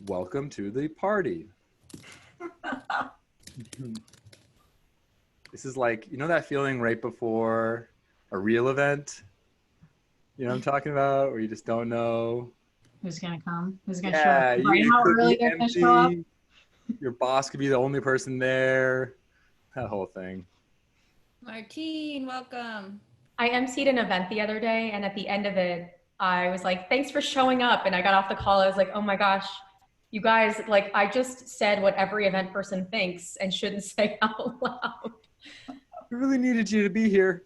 Welcome to the party. This is like, you know that feeling right before a real event? You know what I'm talking about? Where you just don't know. Who's gonna come? Who's gonna show Yeah, up? Right, it how could early be they're gonna show up? empty. Your boss could be the only person there. That whole thing. Martine, welcome. I emceed an event the other day, and at the end of it, I was like, thanks for showing up. And I got off the call. I was like, oh my gosh, you guys, like, I just said what every event person thinks and shouldn't say out loud. We really needed you to be here.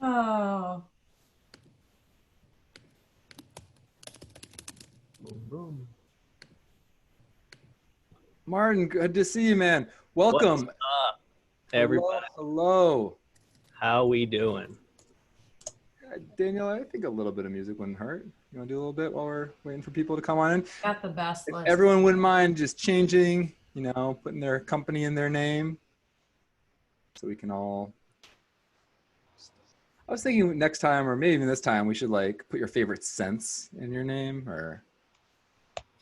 Oh, Boom. Martin, good to see you, man. Welcome. What's up, everybody? Hello. How we doing? Daniel, I think a little bit of music wouldn't hurt. You want to do a little bit while we're waiting for people to come on in? got the best If list. everyone wouldn't mind just changing, putting their company in their name so we can all... I was thinking next time, or maybe even this time, we should like put your favorite sense in your name, or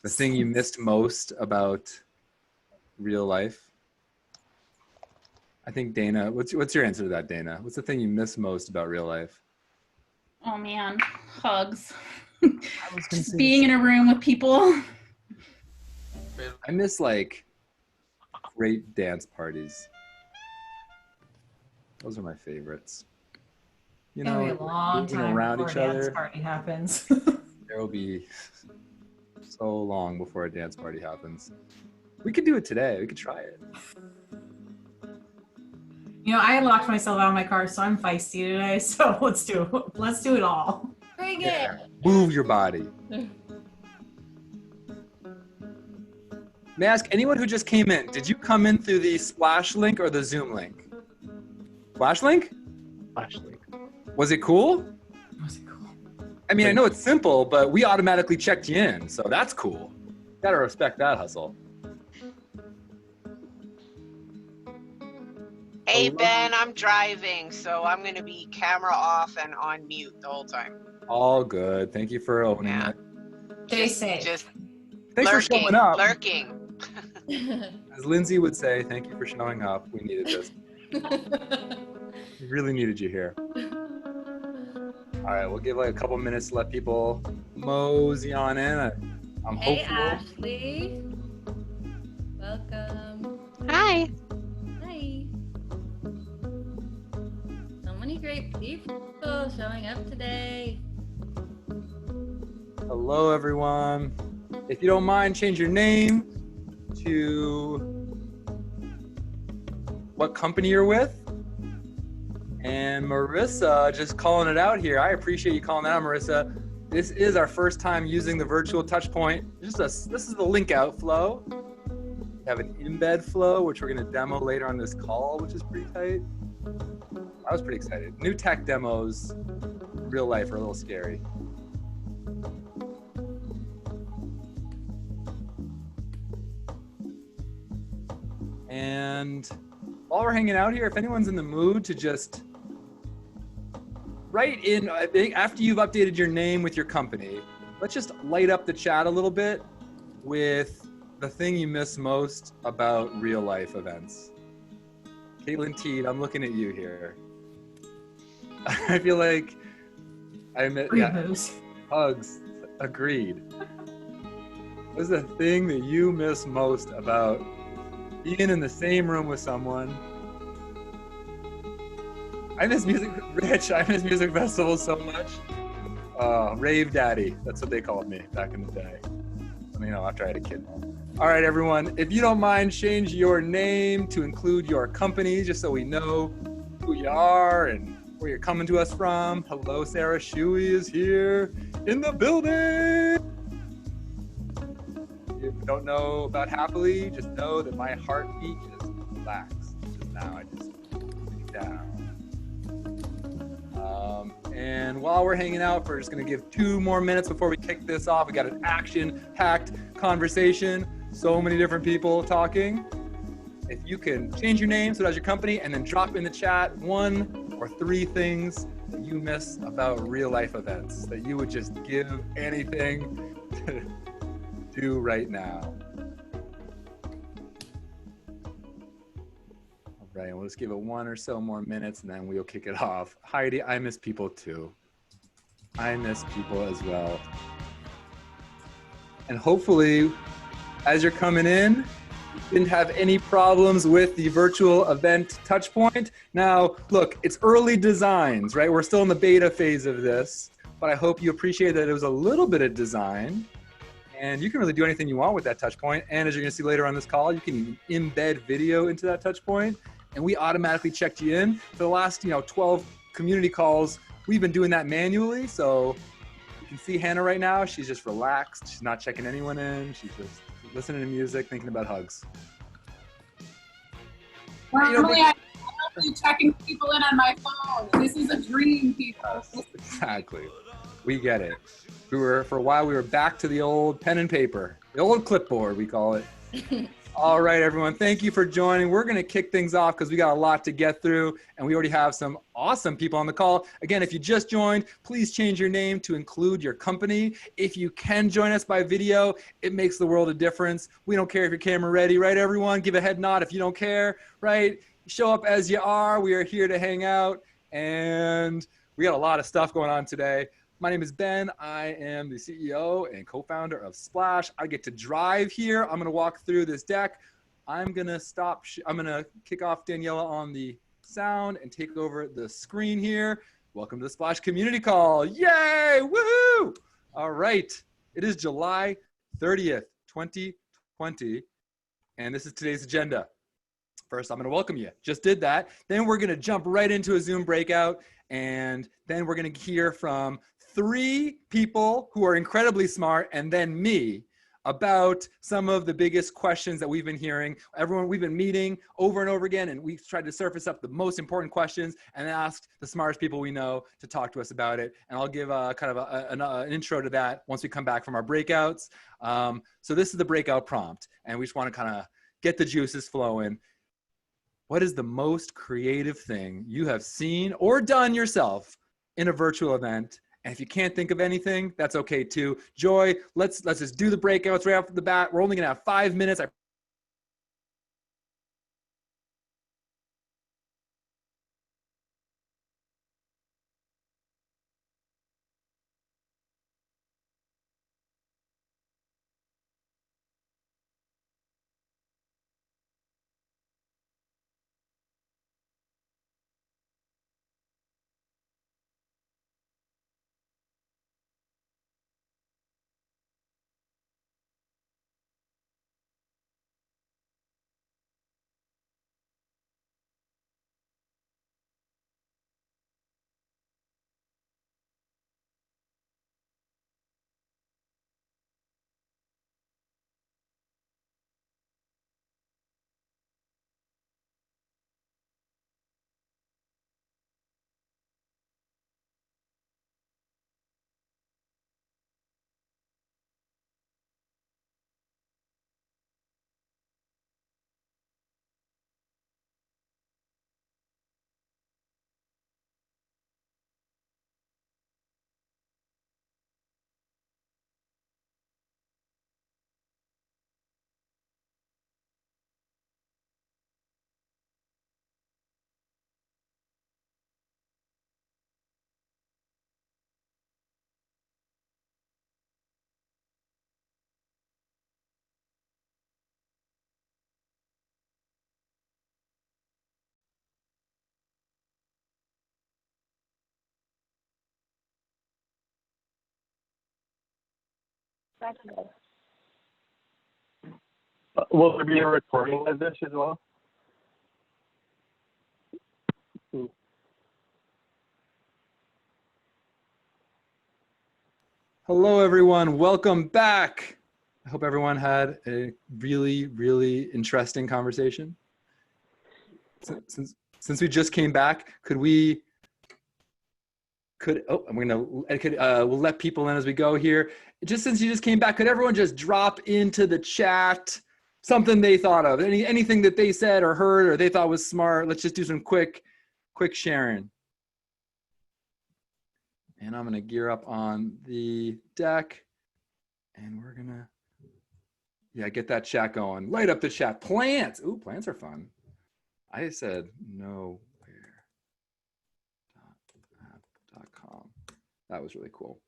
the thing you missed most about real life. I think Dana, what's your answer to that, Dana? What's the thing you miss most about real life? Oh man, hugs. Just being in a room with people. I miss like great dance parties. Those are my favorites. You It's gonna know, be a long moving time around before each a dance other. party happens. There will be so long before a dance party happens. We could do it today. We could try it. You know, I locked myself out of my car, so I'm feisty today. So let's do it all. Bring Yeah. Move your body. May I ask anyone who just came in, did you come in through the Splash link or the Zoom link? Splash link? Ashley. Was it cool? Was it cool? I mean, I know it's simple, but we automatically checked you in, so that's cool. Gotta respect that hustle. Hey Hello? Ben, I'm driving, so I'm gonna be camera off and on mute the whole time. All good. Thank you for owning Yeah. it. Stay safe. Just Thanks for lurking, showing up. lurking. As Lindsay would say, thank you for showing up. We needed this. We really needed you here. All right, we'll give like a couple minutes to let people mosey on in. I'm Hey hopeful. Ashley. Welcome. Hi. Hi. So many great people showing up today. Hello, everyone. If you don't mind, change your name to what company you're with. And Marissa, just calling it out here. I appreciate you calling that out, Marissa. This is our first time using the virtual touch point. This is the link out flow. We have an embed flow, which we're going to demo later on this call, which is pretty tight. I was pretty excited. New tech demos, in real life, are a little scary. And while we're hanging out here, if anyone's in the mood to just write in, after you've updated your name with your company, let's just light up the chat a little bit with the thing you miss most about real life events. Caitlin Teed, I'm looking at you here. I feel like Free booze. hugs, agreed. What is the thing that you miss most about being in the same room with someone? I miss music, Rich. I miss music festivals so much. Rave Daddy. That's what they called me back in the day. After I had a kid. All right, everyone. If you don't mind, change your name to include your company, just so we know who you are and where you're coming to us from. Hello, Sarah Shuey is here in the building. If you don't know about Happily, just know that my heartbeat just relaxed. Just now, I just went down. And while we're hanging out, we're just gonna give 2 more minutes before we kick this off. We got an action-packed conversation. So many different people talking. If you can change your name so that's your company, and then drop in the chat 1 or 3 things that you miss about real life events that you would just give anything to do right now? All right, we'll just give it 1 or so more minutes and then we'll kick it off. Heidi, I miss people too. I miss people as well. And hopefully, as you're coming in, you didn't have any problems with the virtual event touchpoint. Now, look, it's early designs, right? We're still in the beta phase of this, but I hope you appreciate that it was a little bit of design, and you can really do anything you want with that touchpoint. And as you're gonna see later on this call, you can even embed video into that touchpoint, and we automatically checked you in. For the last 12 community calls, we've been doing that manually, so you can see Hannah right now. She's just relaxed. She's not checking anyone in. She's just listening to music, thinking about hugs. Normally, I'm checking people in on my phone. This is a dream, people. Yes, exactly. We get it. For a while, we were back to the old pen and paper, the old clipboard, we call it. All right, everyone. Thank you for joining. We're going to kick things off because we got a lot to get through, and we already have some awesome people on the call. Again, if you just joined, please change your name to include your company. If you can join us by video, it makes the world a difference. We don't care if your camera ready, right, everyone? Give a head nod if you don't care, right? Show up as you are. We are here to hang out, and we got a lot of stuff going on today. My name is Ben. I am the CEO and co-founder of Splash. I get to drive here. I'm going to walk through this deck. I'm going to kick off Daniela on the sound and take over the screen here. Welcome to the Splash Community Call. Yay! Woohoo! All right. It is July 30th, 2020, and this is today's agenda. First, I'm going to welcome you. Just did that. Then we're going to jump right into a Zoom breakout, and then we're going to hear from 3 people who are incredibly smart, and then me, about some of the biggest questions that we've been hearing. We've been meeting over and over again, and we've tried to surface up the most important questions and asked the smartest people we know to talk to us about it. And I'll give an intro to that once we come back from our breakouts. So this is the breakout prompt, and we just want to kind of get the juices flowing. What is the most creative thing you have seen or done yourself in a virtual event? And if you can't think of anything, that's okay too. Joy, let's just do the breakouts right off the bat. We're only gonna have 5 minutes. Will there be a recording of this as well? Hello, everyone. Welcome back. I hope everyone had a really, really interesting conversation. Since we just came back, we'll let people in as we go here. Just since you just came back, could everyone just drop into the chat something they thought of, anything that they said or heard or they thought was smart? Let's just do some quick sharing. And I'm gonna gear up on the deck, and we're gonna, get that chat going. Light up the chat. Plants. Ooh, plants are fun. I said nowhere.app.com. That was really cool.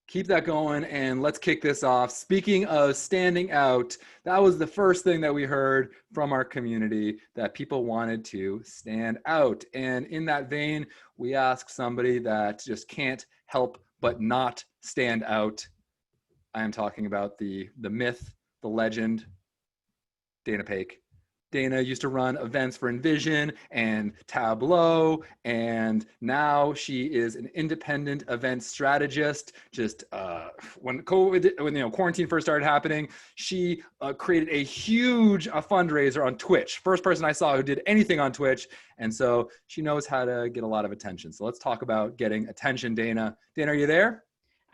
Keep that going, and let's kick this off. Speaking of standing out, that was the first thing that we heard from our community, that people wanted to stand out. And in that vein, we asked somebody that just can't help but not stand out. I am talking about the myth, the legend, Dana Paik. Dana used to run events for Envision and Tableau, and now she is an independent event strategist. Just when quarantine first started happening, she created a huge fundraiser on Twitch. First person I saw who did anything on Twitch, and so she knows how to get a lot of attention. So let's talk about getting attention, Dana. Dana, are you there?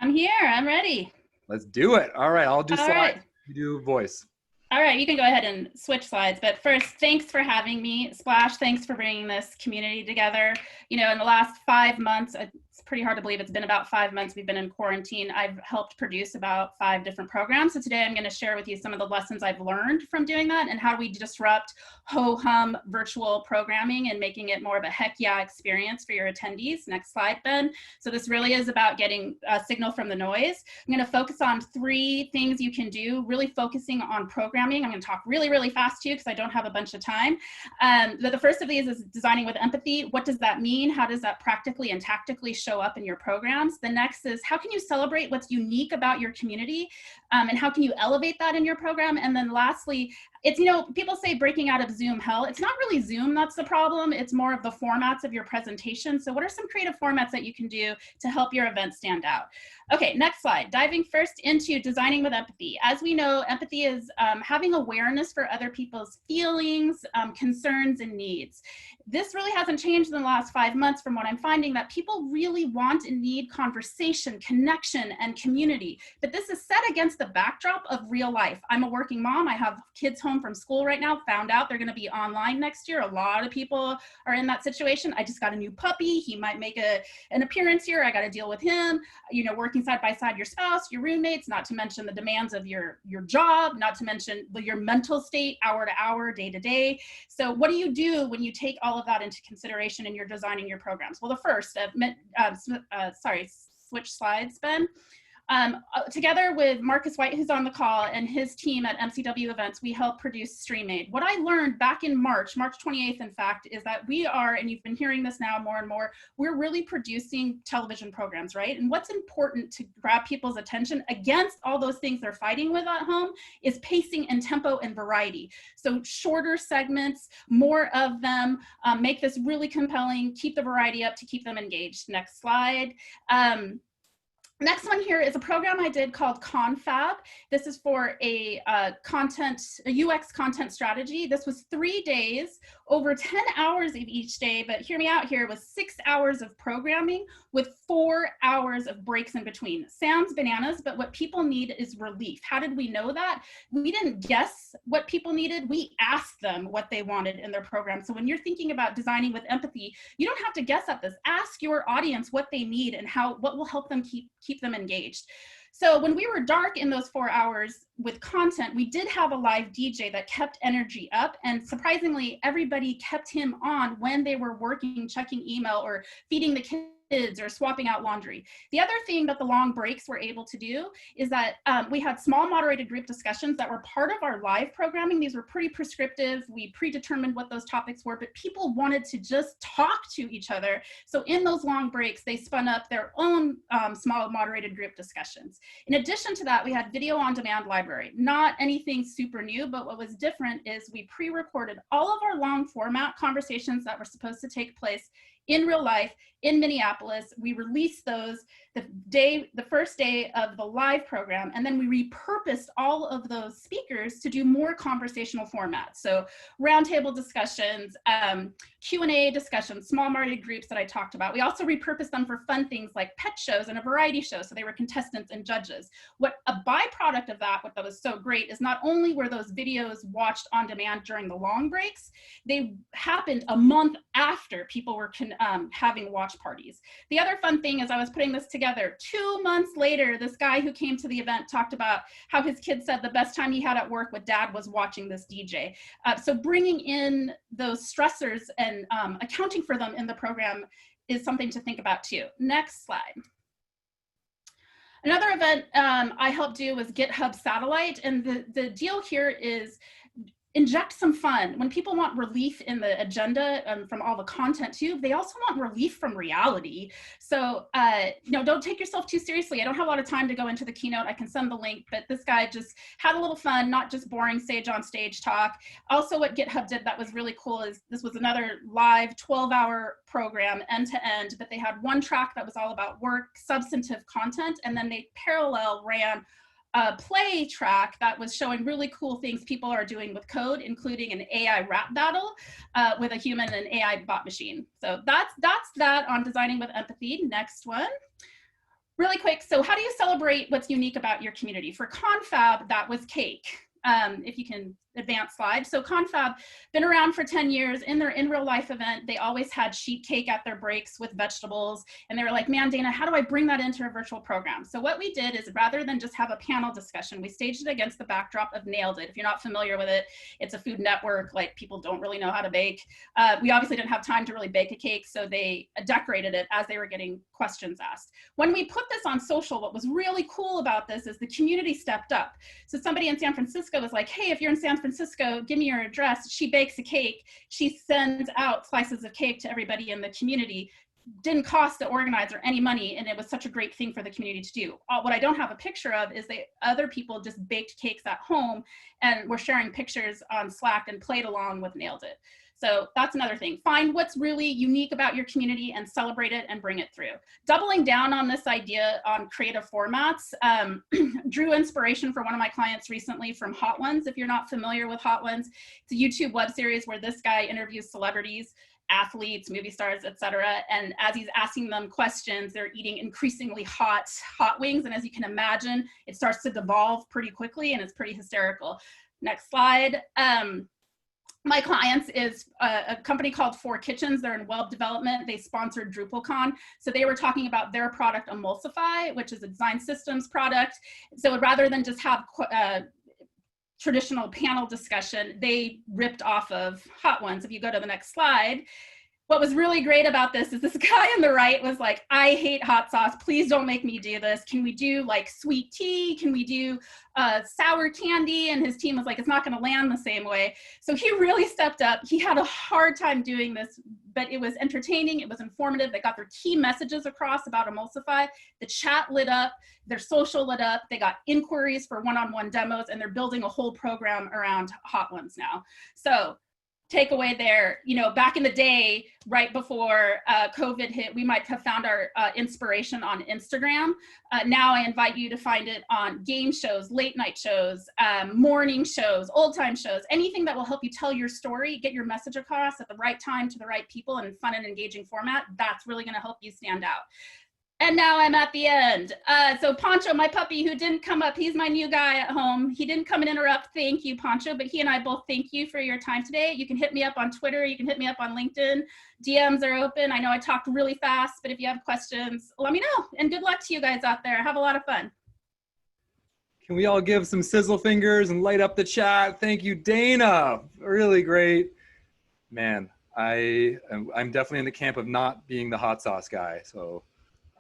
I'm here. I'm ready. Let's do it. All right, I'll do slides. Right. You do voice. All right, you can go ahead and switch slides. But first, thanks for having me. Splash, thanks for bringing this community together. You know, in the last 5 months, it's pretty hard to believe it's been about 5 months we've been in quarantine. I've helped produce about 5 different programs. So today I'm going to share with you some of the lessons I've learned from doing that and how we disrupt ho-hum virtual programming and making it more of a heck yeah experience for your attendees. Next slide, Ben. So this really is about getting a signal from the noise. I'm going to focus on 3 things you can do, really focusing on programming. I'm going to talk really, really fast to you because I don't have a bunch of time. But the first of these is designing with empathy. What does that mean? How does that practically and tactically show up in your programs? The next is how can you celebrate what's unique about your community, and how can you elevate that in your program? And then lastly, it's, people say breaking out of Zoom hell. It's not really Zoom that's the problem. It's more of the formats of your presentation. So what are some creative formats that you can do to help your event stand out? Okay, next slide. Diving first into designing with empathy. As we know, empathy is having awareness for other people's feelings, concerns, and needs. This really hasn't changed in the last 5 months from what I'm finding, that people really want and need conversation, connection, and community. But this is set against the backdrop of real life. I'm a working mom. I have kids home from school right now, found out they're going to be online next year. A lot of people are in that situation. I just got a new puppy. He might make an appearance here. I got to deal with him. Working side by side, your spouse, your roommates, not to mention the demands of your job, not to mention your mental state, hour to hour, day to day. So what do you do when you take all of that into consideration and you're designing your programs? Well, the first, switch slides, Ben. Together with Marcus White, who's on the call, and his team at MCW Events, we helped produce StreamAid. What I learned back in March 28th, in fact, is that we are, and you've been hearing this now more and more, we're really producing television programs, right? And what's important to grab people's attention against all those things they're fighting with at home is pacing and tempo and variety. So shorter segments, more of them, make this really compelling, keep the variety up to keep them engaged. Next slide. Next one here is a program I did called Confab. This is for a UX content strategy. This was 3 days, over 10 hours of each day, but hear me out here, it was 6 hours of programming with 4 hours of breaks in between. Sounds bananas, but what people need is relief. How did we know that? We didn't guess what people needed. We asked them what they wanted in their program. So when you're thinking about designing with empathy, you don't have to guess at this. Ask your audience what they need and what will help them keep them engaged. So when we were dark in those 4 hours with content, we did have a live DJ that kept energy up, and surprisingly, everybody kept him on when they were working, checking email, or feeding the kids, or swapping out laundry. The other thing that the long breaks were able to do is that we had small moderated group discussions that were part of our live programming. These were pretty prescriptive. We predetermined what those topics were, but people wanted to just talk to each other. So in those long breaks, they spun up their own small moderated group discussions. In addition to that, we had video on demand library. Not anything super new, but what was different is we pre-recorded all of our long format conversations that were supposed to take place in real life in Minneapolis. We released those the first day of the live program, and then we repurposed all of those speakers to do more conversational formats. So roundtable discussions, Q&A discussions, small moderated groups that I talked about. We also repurposed them for fun things like pet shows and a variety show, so they were contestants and judges. What a byproduct of that, what that was so great, is not only were those videos watched on demand during the long breaks, they happened a month after people were having watch parties. The other fun thing is I was putting this together. 2 months later, this guy who came to the event talked about how his kid said the best time he had at work with dad was watching this DJ. So bringing in those stressors and accounting for them in the program is something to think about too. Next slide. Another event I helped do was GitHub Satellite, and the deal here is inject some fun. When people want relief in the agenda from all the content too, they also want relief from reality. So don't take yourself too seriously. I don't have a lot of time to go into the keynote. I can send the link, but this guy just had a little fun, not just boring sage on stage talk. Also what GitHub did that was really cool is this was another live 12-hour program end to end, but they had one track that was all about work, substantive content, and then they parallel ran a play track that was showing really cool things people are doing with code, including an AI rap battle with a human and AI bot machine. So that's that on designing with empathy. Next one. Really quick, so how do you celebrate what's unique about your community? For Confab, that was cake. If you can advance slide. So Confab, been around for 10 years. In their in real life event, they always had sheet cake at their breaks with vegetables. And they were like, man, Dana, how do I bring that into a virtual program? So what we did is rather than just have a panel discussion, we staged it against the backdrop of Nailed It. If you're not familiar with it, it's a Food Network, like people don't really know how to bake. We obviously didn't have time to really bake a cake, so they decorated it as they were getting questions asked. When we put this on social, what was really cool about this is the community stepped up. So somebody in San Francisco was like, hey, if you're in San Francisco, give me your address. She bakes a cake. She sends out slices of cake to everybody in the community. Didn't cost the organizer any money, and it was such a great thing for the community to do. What I don't have a picture of is other people just baked cakes at home and were sharing pictures on Slack and played along with Nailed It. So that's another thing. Find what's really unique about your community and celebrate it and bring it through. Doubling down on this idea on creative formats, drew inspiration for one of my clients recently from Hot Ones. If you're not familiar with Hot Ones, it's a YouTube web series where this guy interviews celebrities, athletes, movie stars, etc. And as he's asking them questions, they're eating increasingly hot wings. And as you can imagine, it starts to devolve pretty quickly and it's pretty hysterical. Next slide. My clients is a company called Four Kitchens. They're in web development. They sponsored DrupalCon. So they were talking about their product Emulsify, which is a design systems product. So rather than just have traditional panel discussion, they ripped off of Hot Ones. If you go to the next slide, what was really great about this is this guy on the right was like, I hate hot sauce. Please don't make me do this. Can we do like sweet tea? Can we do sour candy? And his team was like, it's not going to land the same way. So he really stepped up. He had a hard time doing this, but it was entertaining. It was informative. They got their key messages across about Emulsify. The chat lit up. Their social lit up. They got inquiries for one-on-one demos, and they're building a whole program around Hot Ones now. So takeaway there, back in the day, right before COVID hit, we might have found our inspiration on Instagram. Now I invite you to find it on game shows, late night shows, morning shows, old time shows, anything that will help you tell your story, get your message across at the right time to the right people in fun and engaging format. That's really gonna help you stand out. And now I'm at the end. So Poncho, my puppy who didn't come up, he's my new guy at home. He didn't come and interrupt. Thank you, Poncho, but he and I both thank you for your time today. You can hit me up on Twitter. You can hit me up on LinkedIn. DMs are open. I know I talked really fast, but if you have questions, let me know. And good luck to you guys out there. Have a lot of fun. Can we all give some sizzle fingers and light up the chat? Thank you, Dana. Really great. Man, I'm definitely in the camp of not being the hot sauce guy, so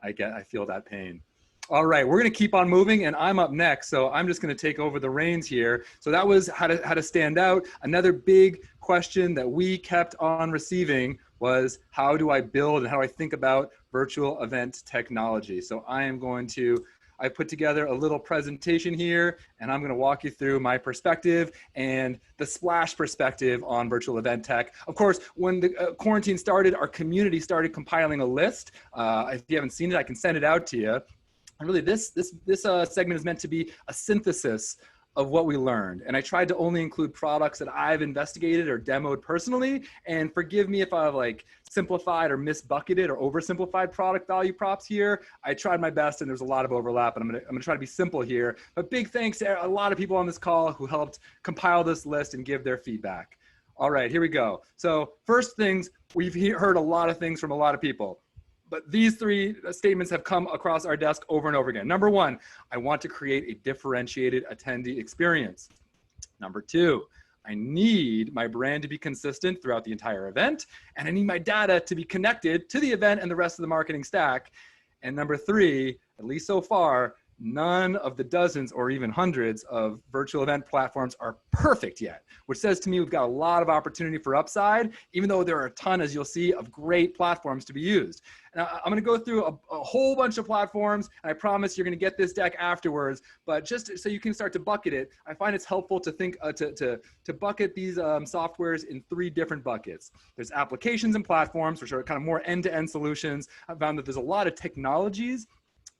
I feel that pain. All right, we're gonna keep on moving, and I'm up next, so I'm just gonna take over the reins here. So that was how to stand out. Another big question that we kept on receiving was, how do I build and how do I think about virtual event technology? So I put together a little presentation here, and I'm gonna walk you through my perspective and the Splash perspective on virtual event tech. Of course, when the quarantine started, our community started compiling a list. If you haven't seen it, I can send it out to you. And really, this segment is meant to be a synthesis of what we learned. And I tried to only include products that I've investigated or demoed personally. And forgive me if I've simplified or misbucketed or oversimplified product value props here. I tried my best, and there's a lot of overlap, and I'm gonna try to be simple here. But big thanks to a lot of people on this call who helped compile this list and give their feedback. All right, here we go. So first things, we've heard a lot of things from a lot of people, but these three statements have come across our desk over and over again. Number one, I want to create a differentiated attendee experience. Number two, I need my brand to be consistent throughout the entire event, and I need my data to be connected to the event and the rest of the marketing stack. And number three, at least so far, none of the dozens or even hundreds of virtual event platforms are perfect yet, which says to me we've got a lot of opportunity for upside, even though there are a ton, as you'll see, of great platforms to be used. And I'm going to go through a whole bunch of platforms, and I promise you're going to get this deck afterwards, but just so you can start to bucket it, I find it's helpful to think to bucket these softwares in three different buckets. There's applications and platforms, which are kind of more end-to-end solutions. I found that there's a lot of technologies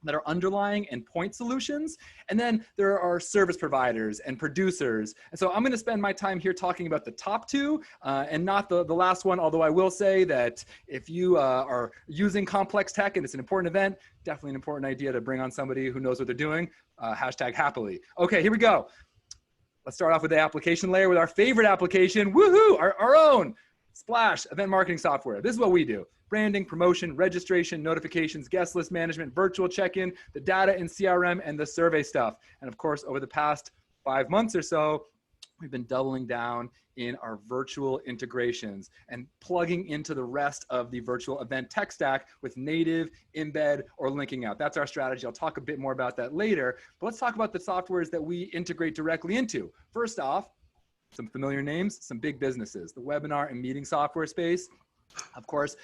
that are underlying and point solutions. And then there are service providers and producers. And so I'm going to spend my time here talking about the top two and not the last one, although I will say that if you are using complex tech and it's an important event, definitely an important idea to bring on somebody who knows what they're doing, hashtag happily. Okay, here we go. Let's start off with the application layer with our favorite application, woohoo, our own Splash event marketing software. This is what we do. Branding, promotion, registration, notifications, guest list management, virtual check-in, the data in CRM, and the survey stuff. And of course, over the past 5 months or so, we've been doubling down in our virtual integrations and plugging into the rest of the virtual event tech stack with native, embed, or linking out. That's our strategy. I'll talk a bit more about that later, but let's talk about the softwares that we integrate directly into. First off, some familiar names, some big businesses, the webinar and meeting software space. Of course,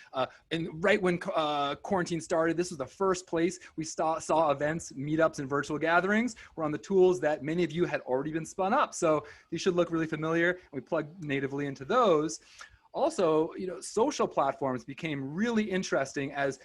and right when quarantine started, this was the first place we saw events, meetups, and virtual gatherings were on the tools that many of you had already been spun up. So these should look really familiar, and we plugged natively into those. Also, social platforms became really interesting as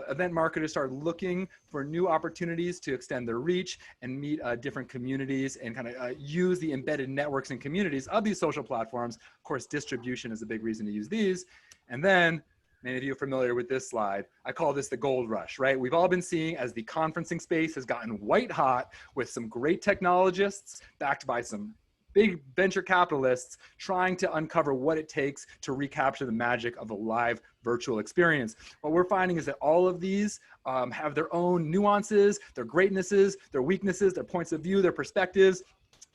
event marketers started looking for new opportunities to extend their reach and meet different communities and kind of use the embedded networks and communities of these social platforms. Of course, distribution is a big reason to use these. And then, many of you are familiar with this slide. I call this the gold rush, right? We've all been seeing as the conferencing space has gotten white hot with some great technologists backed by some big venture capitalists trying to uncover what it takes to recapture the magic of a live virtual experience. What we're finding is that all of these have their own nuances, their greatnesses, their weaknesses, their points of view, their perspectives.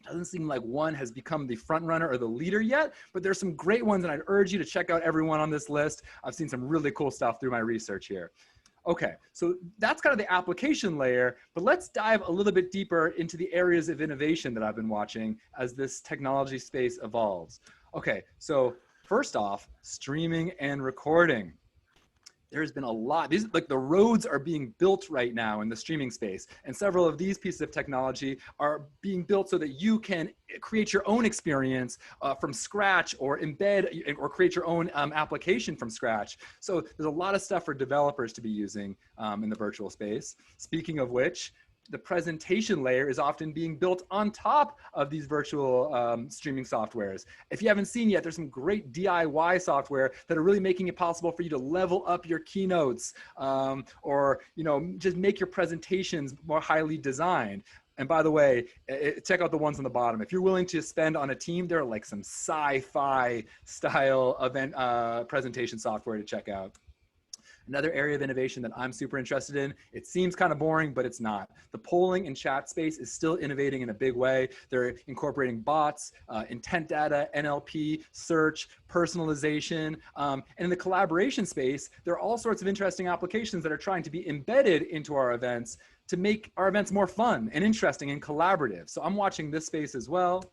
Doesn't seem like one has become the front runner or the leader yet, but there's some great ones, and I'd urge you to check out everyone on this list. I've seen some really cool stuff through my research here. Okay, so that's kind of the application layer, but let's dive a little bit deeper into the areas of innovation that I've been watching as this technology space evolves. Okay, so first off, streaming and recording. There's been a lot. These, like, the roads are being built right now in the streaming space, and several of these pieces of technology are being built so that you can create your own experience from scratch, or embed or create your own application from scratch. So there's a lot of stuff for developers to be using in the virtual space. Speaking of which, the presentation layer is often being built on top of these virtual streaming softwares. If you haven't seen yet, there's some great DIY software that are really making it possible for you to level up your keynotes or just make your presentations more highly designed. And by the way, check out the ones on the bottom. If you're willing to spend on a team, there are like some sci-fi style event presentation software to check out. Another area of innovation that I'm super interested in, it seems kind of boring, but it's not. The polling and chat space is still innovating in a big way. They're incorporating bots, intent data, NLP, search, personalization. And in the collaboration space, there are all sorts of interesting applications that are trying to be embedded into our events to make our events more fun and interesting and collaborative. So I'm watching this space as well.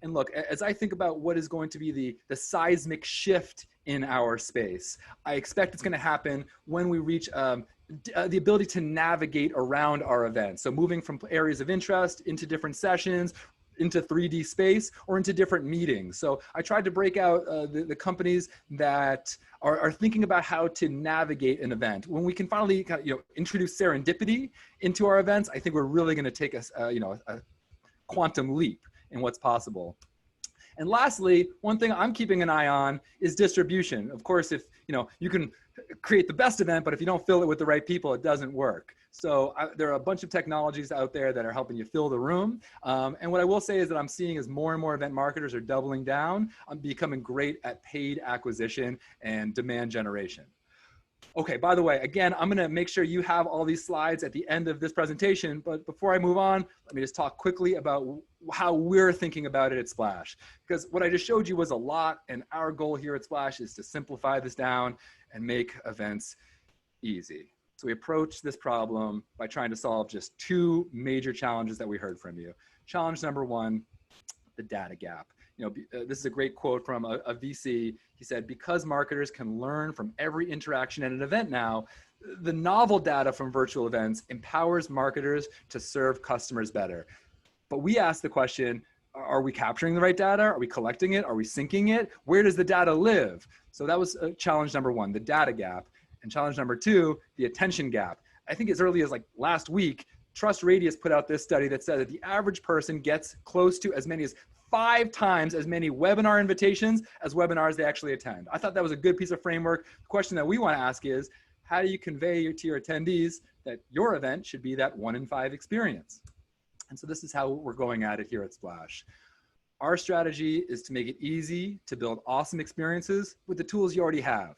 And look, as I think about what is going to be the seismic shift in our space, I expect it's going to happen when we reach the ability to navigate around our events. So moving from areas of interest into different sessions, into 3D space, or into different meetings. So I tried to break out the companies that are thinking about how to navigate an event. When we can finally introduce serendipity into our events, I think we're really going to take a quantum leap in what's possible. And lastly, one thing I'm keeping an eye on is distribution. Of course, if you can create the best event, but if you don't fill it with the right people, it doesn't work. So there are a bunch of technologies out there that are helping you fill the room. And what I will say is that I'm seeing is more and more event marketers are doubling down on becoming great at paid acquisition and demand generation. Okay, by the way, again, I'm gonna make sure you have all these slides at the end of this presentation, but before I move on, let me just talk quickly about how we're thinking about it at Splash. Because what I just showed you was a lot, and our goal here at Splash is to simplify this down and make events easy. So we approach this problem by trying to solve just two major challenges that we heard from you. Challenge number one, the data gap. You know, this is a great quote from a VC. He said, because marketers can learn from every interaction at an event now, the novel data from virtual events empowers marketers to serve customers better. But we asked the question, are we capturing the right data? Are we collecting it? Are we syncing it? Where does the data live? So that was challenge number one, the data gap. And challenge number two, the attention gap. I think as early as like last week, Trust Radius put out this study that said that the average person gets close to as many as 5 times as many webinar invitations as webinars they actually attend. I thought that was a good piece of framework. The question that we want to ask is, how do you convey to your attendees that your event should be that 1 in 5 experience? And so this is how we're going at it here at Splash. Our strategy is to make it easy to build awesome experiences with the tools you already have.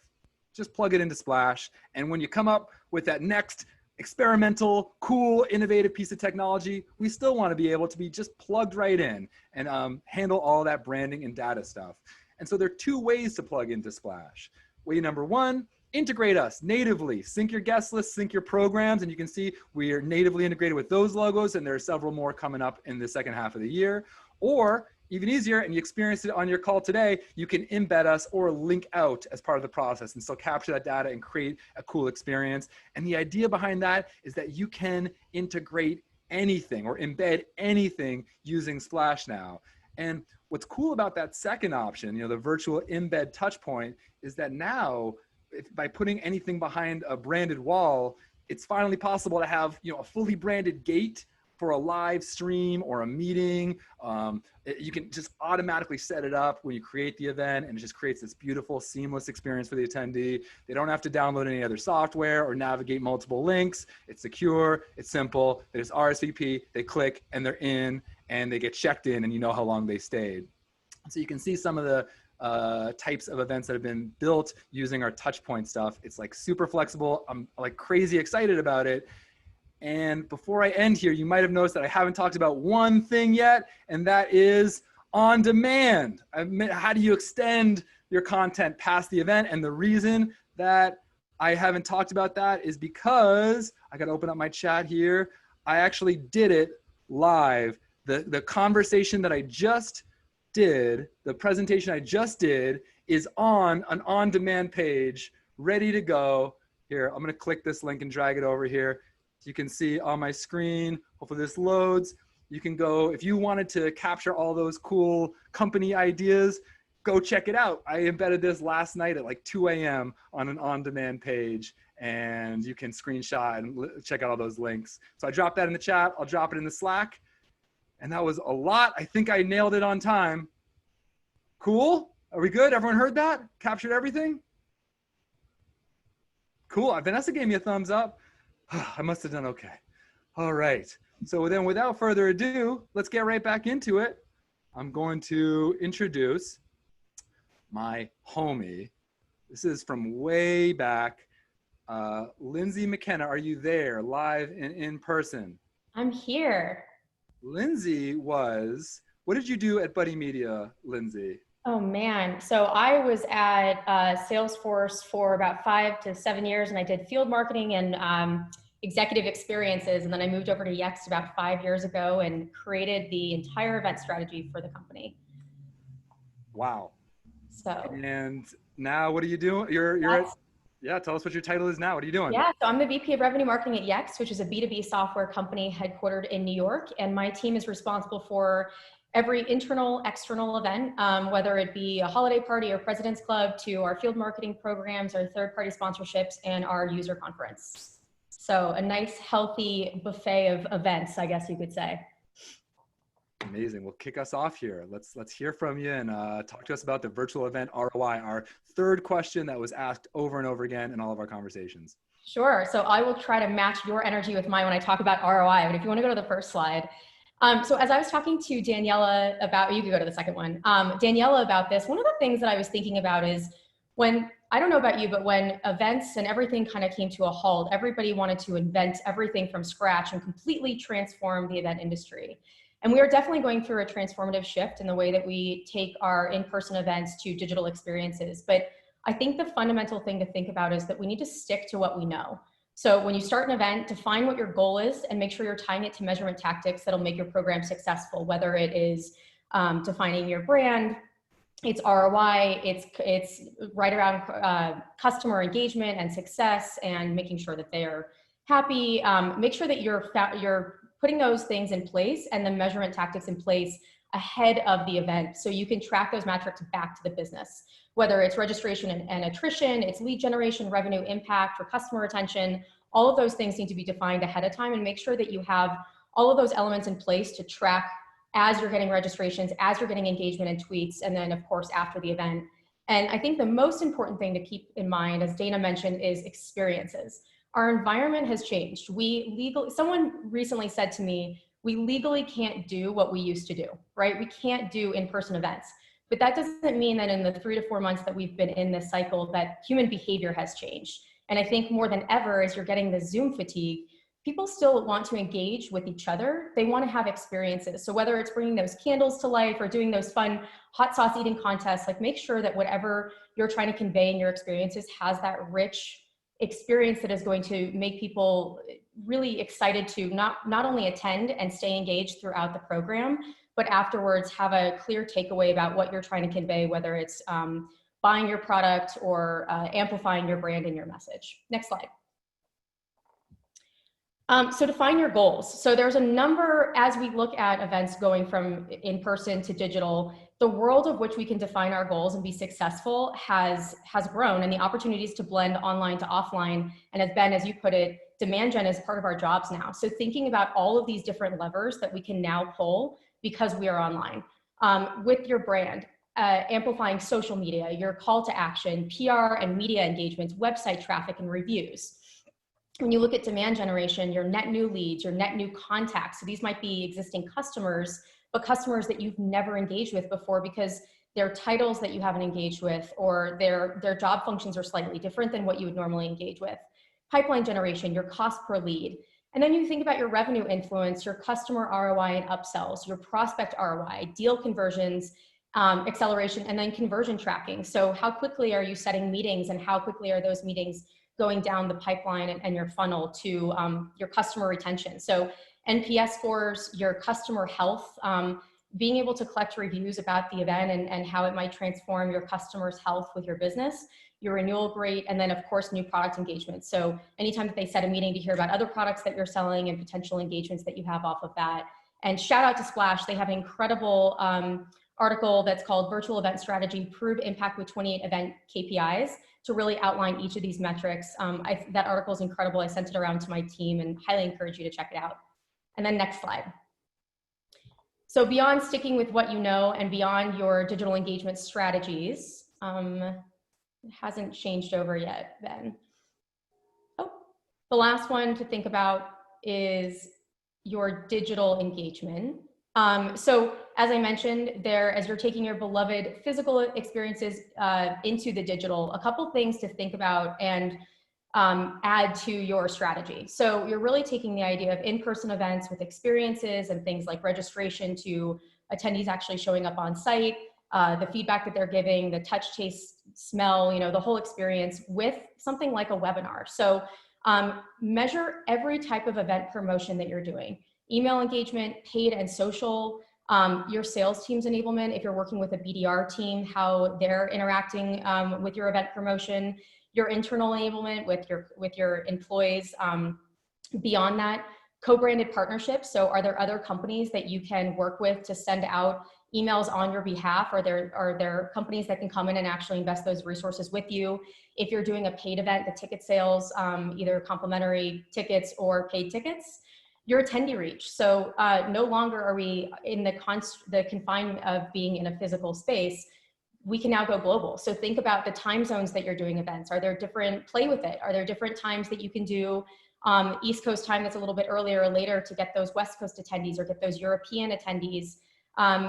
Just plug it into Splash. And when you come up with that next experimental, cool, innovative piece of technology, we still want to be able to be just plugged right in and handle all that branding and data stuff. And so there are 2 ways to plug into Splash. Way number 1, integrate us natively, sync your guest list, sync your programs, and you can see we are natively integrated with those logos, and there are several more coming up in the second half of the year. Or even easier, and you experienced it on your call today, you can embed us or link out as part of the process and still capture that data and create a cool experience. And the idea behind that is that you can integrate anything or embed anything using Splash now. And what's cool about that second option, you know, the virtual embed touch point, is that now by putting anything behind a branded wall, it's finally possible to have, you know, a fully branded gate for a live stream or a meeting. You can just automatically set it up when you create the event, and it just creates this beautiful, seamless experience for the attendee. They don't have to download any other software or navigate multiple links. It's secure, it's simple. They just RSVP, they click, and they're in, and they get checked in, and you know how long they stayed. So you can see some of the types of events that have been built using our touchpoint stuff. It's like super flexible. I'm like crazy excited about it. And before I end here, you might have noticed that I haven't talked about one thing yet, and that is on demand. How do you extend your content past the event? And the reason that I haven't talked about that is because I got to open up my chat here. I actually did it live. The conversation that I just did, the presentation I just did, is on an on-demand page, ready to go. Here, I'm going to click this link and drag it over here. You can see on my screen, hopefully this loads. You can go, if you wanted to capture all those cool company ideas, go check it out. I embedded this last night at like 2 a.m. on an on-demand page, and you can screenshot and check out all those links. So I dropped that in the chat. I'll drop it in the Slack. And that was a lot. I think I nailed it on time. Cool? Are we good? Everyone heard that? Captured everything? Cool. Vanessa gave me a thumbs up. I must have done okay. All right. So then without further ado, let's get right back into it. I'm going to introduce my homie. This is from way back. Lindsay McKenna, are you there live and in person? I'm here. Lindsay was, what did you do at Buddy Media, Lindsay? Oh man, so I was at Salesforce for about 5 to 7 years, and I did field marketing and executive experiences, and then I moved over to Yext about 5 years ago and created the entire event strategy for the company. Wow. So. And now what are you doing? Yeah, tell us what your title is now. What are you doing? Yeah, so I'm the VP of Revenue Marketing at Yext, which is a B2B software company headquartered in New York, and my team is responsible for every internal, external event, whether it be a holiday party or President's Club, to our field marketing programs, our third-party sponsorships, and our user conference. So a nice, healthy buffet of events, I guess you could say. Amazing. Well, kick us off here. Let's hear from you and talk to us about the virtual event ROI, our third question that was asked over and over again in all of our conversations. Sure. So I will try to match your energy with mine when I talk about ROI. But if you want to go to the first slide. So as I was talking to Daniela about, you could go to the second one, Daniela about this, one of the things that I was thinking about is when, I don't know about you, but when events and everything kind of came to a halt, everybody wanted to invent everything from scratch and completely transform the event industry. And we are definitely going through a transformative shift in the way that we take our in-person events to digital experiences. But I think the fundamental thing to think about is that we need to stick to what we know. So when you start an event, define what your goal is and make sure you're tying it to measurement tactics that'll make your program successful, whether it is defining your brand, it's ROI, it's right around customer engagement and success and making sure that they're happy. Make sure that you're putting those things in place and the measurement tactics in place ahead of the event so you can track those metrics back to the business, whether it's registration and attrition, it's lead generation, revenue impact, or customer retention. All of those things need to be defined ahead of time and make sure that you have all of those elements in place to track as you're getting registrations, as you're getting engagement and tweets, and then of course after the event. And I think the most important thing to keep in mind, as Dana mentioned, is experiences. Our environment has changed. Someone recently said to me, we legally can't do what we used to do, right? We can't do in-person events. But that doesn't mean that in the 3 to 4 months that we've been in this cycle that human behavior has changed. And I think more than ever, as you're getting the Zoom fatigue, people still want to engage with each other. They want to have experiences. So whether it's bringing those candles to life or doing those fun hot sauce eating contests, like make sure that whatever you're trying to convey in your experiences has that rich experience that is going to make people really excited to not only attend and stay engaged throughout the program, but afterwards have a clear takeaway about what you're trying to convey, whether it's buying your product or amplifying your brand and your message. Next slide. So define your goals. So there's a number, as we look at events going from in-person to digital, the world of which we can define our goals and be successful has grown, and the opportunities to blend online to offline. And as Ben, as you put it, demand gen is part of our jobs now. So thinking about all of these different levers that we can now pull because we are online. With your brand, amplifying social media, your call to action, PR and media engagements, website traffic and reviews. When you look at demand generation, your net new leads, your net new contacts. So these might be existing customers, but customers that you've never engaged with before because their titles that you haven't engaged with or their job functions are slightly different than what you would normally engage with. Pipeline generation, your cost per lead. And then you think about your revenue influence, your customer ROI and upsells, your prospect ROI, deal conversions, acceleration, and then conversion tracking. So how quickly are you setting meetings and how quickly are those meetings going down the pipeline and your funnel to your customer retention. So NPS scores, your customer health, being able to collect reviews about the event and how it might transform your customers' health with your business, your renewal rate, and then of course, new product engagement. So anytime that they set a meeting to hear about other products that you're selling and potential engagements that you have off of that. And shout out to Splash, they have an incredible article that's called Virtual Event Strategy, Prove Impact with 28 Event KPIs to really outline each of these metrics. That article is incredible. I sent it around to my team and highly encourage you to check it out. And then next slide. So beyond sticking with what you know and beyond your digital engagement strategies, it hasn't changed over yet, Ben. Oh, the last one to think about is your digital engagement. So as I mentioned, as you're taking your beloved physical experiences into the digital, a couple things to think about and add to your strategy. So you're really taking the idea of in-person events with experiences and things like registration to attendees actually showing up on site, the feedback that they're giving, the touch, taste, smell, the whole experience with something like a webinar. So measure every type of event promotion that you're doing. Email engagement, paid and social, your sales team's enablement, if you're working with a BDR team, how they're interacting with your event promotion, your internal enablement with your employees. Beyond that, co-branded partnerships. So are there other companies that you can work with to send out emails on your behalf? Are there companies that can come in and actually invest those resources with you? If you're doing a paid event, the ticket sales, either complimentary tickets or paid tickets. your attendee reach. So no longer are we in the confinement of being in a physical space. We can now go global. So think about the time zones that you're doing events. Are there different, play with it. Are there different times that you can do East Coast time that's a little bit earlier or later to get those West Coast attendees or get those European attendees,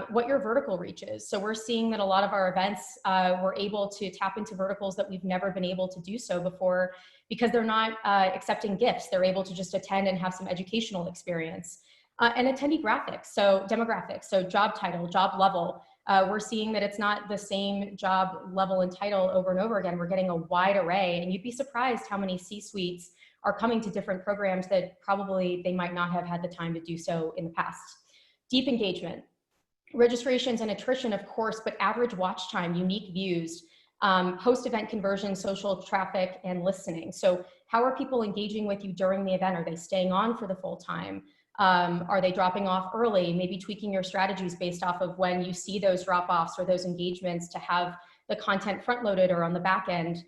what your vertical reach is. So we're seeing that a lot of our events, we're able to tap into verticals that we've never been able to do so before because they're not accepting gifts. They're able to just attend and have some educational experience. And attendee graphics, so demographics, so job title, job level. We're seeing that it's not the same job level and title over and over again. We're getting a wide array, and you'd be surprised how many C-suites are coming to different programs that probably they might not have had the time to do so in the past. Deep engagement, registrations and attrition, of course, but average watch time, unique views, post-event conversion, social traffic, and listening. So how are people engaging with you during the event? Are they staying on for the full time? Are they dropping off early? Maybe tweaking your strategies based off of when you see those drop-offs or those engagements to have the content front-loaded or on the back end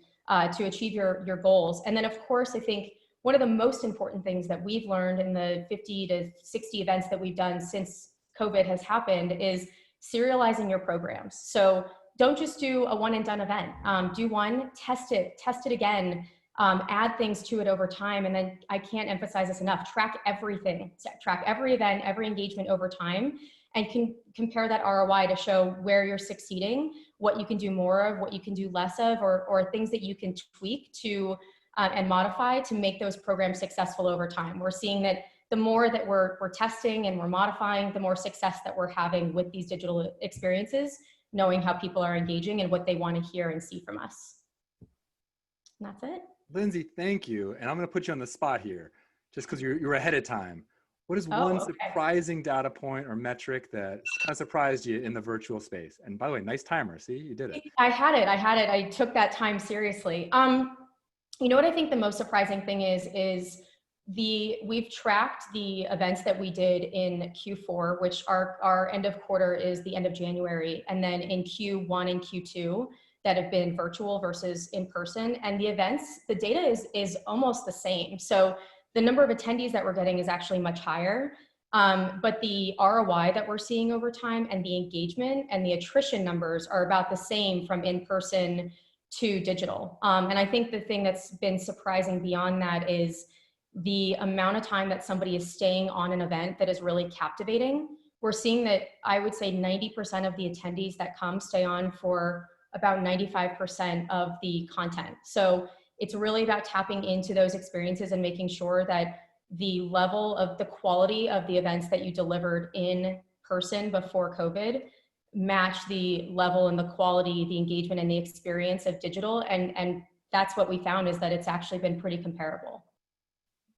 to achieve your goals. And then, of course, I think one of the most important things that we've learned in the 50 to 60 events that we've done since COVID has happened is serializing your programs. So don't just do a one and done event. Do one, test it again, add things to it over time. And then I can't emphasize this enough, track everything, track every event, every engagement over time, and can compare that ROI to show where you're succeeding, what you can do more of, what you can do less of, or things that you can tweak to and modify to make those programs successful over time. We're seeing that the more that we're testing and we're modifying, the more success that we're having with these digital experiences, knowing how people are engaging and what they want to hear and see from us. And that's it. Lindsay, thank you. And I'm going to put you on the spot here, just because you're ahead of time. What is one surprising data point or metric that kind of surprised you in the virtual space? And by the way, nice timer. See, you did it. I had it. I took that time seriously. You know what I think the most surprising thing is we've tracked the events that we did in Q4, which our end of quarter is the end of January, and then in Q1 and Q2 that have been virtual versus in person. And the events, the data is almost the same. So the number of attendees that we're getting is actually much higher, but the ROI that we're seeing over time and the engagement and the attrition numbers are about the same from in-person to digital. And I think the thing that's been surprising beyond that is the amount of time that somebody is staying on an event that is really captivating. We're seeing that I would say 90% of the attendees that come stay on for about 95% of the content. So it's really about tapping into those experiences and making sure that the level of the quality of the events that you delivered in person before COVID match the level and the quality, the engagement and the experience of digital. And that's what we found, is that it's actually been pretty comparable.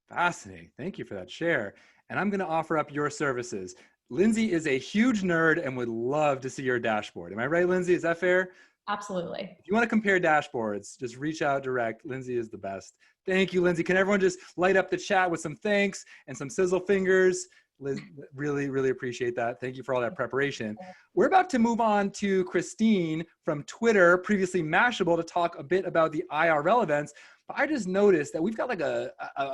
Fascinating. Thank you for that share. And I'm going to offer up your services. Lindsay is a huge nerd and would love to see your dashboard. Am I right, Lindsay? Is that fair? Absolutely. If you want to compare dashboards, just reach out direct. Lindsay is the best. Thank you, Lindsay. Can everyone just light up the chat with some thanks and some sizzle fingers? Liz, really, really appreciate that. Thank you for all that preparation. We're about to move on to Christine from Twitter, previously Mashable, to talk a bit about the IRL events. But I just noticed that we've got like a